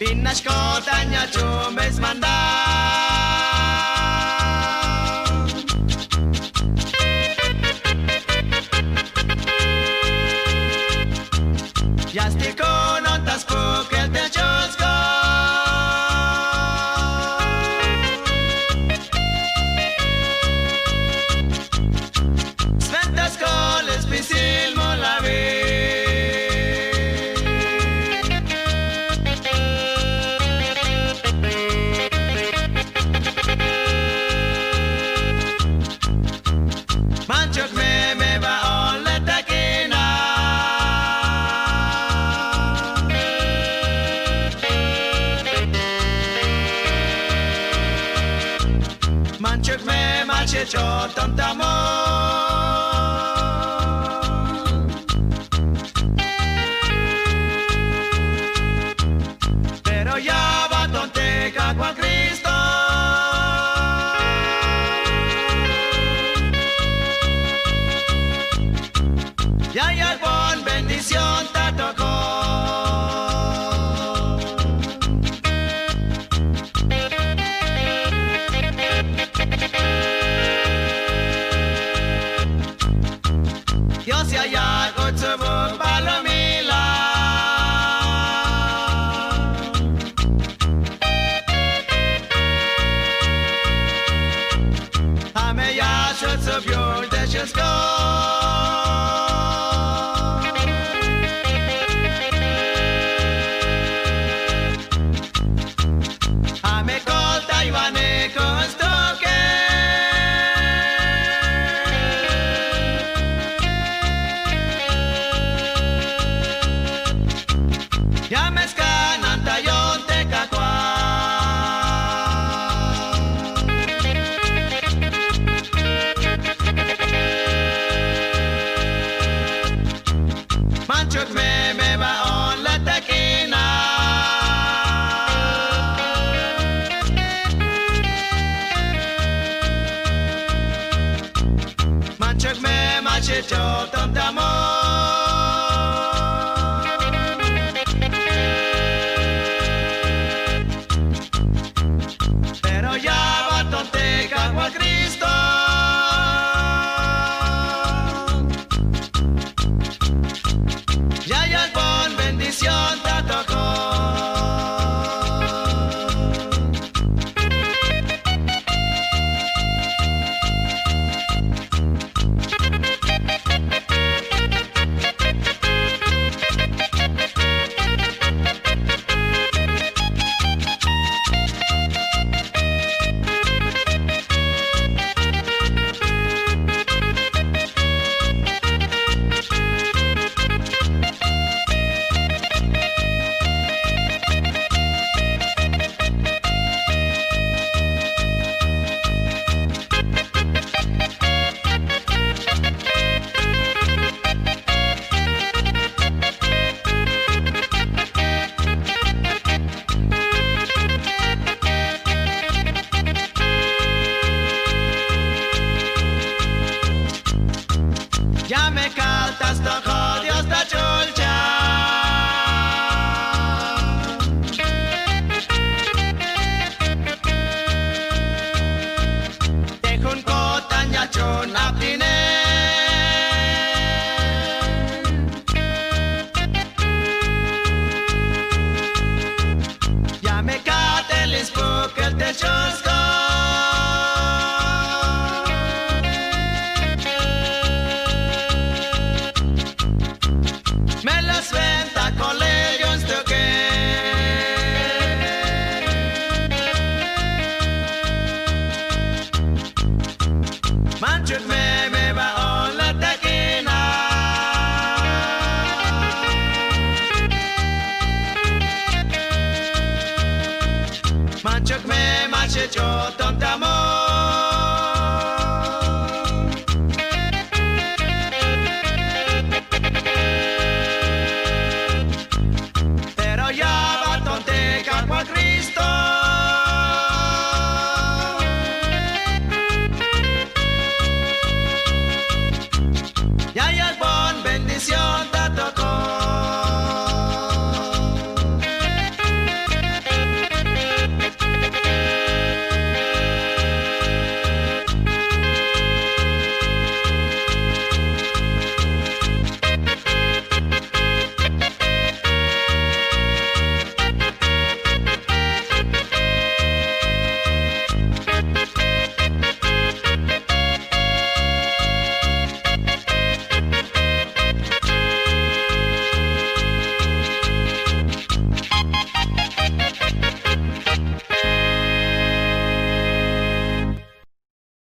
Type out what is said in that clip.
Pinashkotanya chumes manda. Yastiko notas pukel te chosko. Sventas koles pisil molavi. Manchok me va on la taquina. Manchok me mache chotam tamo. Pero ya va tonteca con Cristo. Ya con bendición te tocó. Dios ya ya con su palomila. Ame ya su biol de chesko. Manchok me va on la taquina. Manchok me mache chotam tamo. Pero ya va tonteca con Cristo. Ya con bendición te tocó. Ya me caltas tojo Dios ta chulcha. Te junco tanya chun apine. Ya me catelis pukel te chusco. Sventa colegion stöke. Manchok me va on la taquina. Manchok me mache chotam tamo.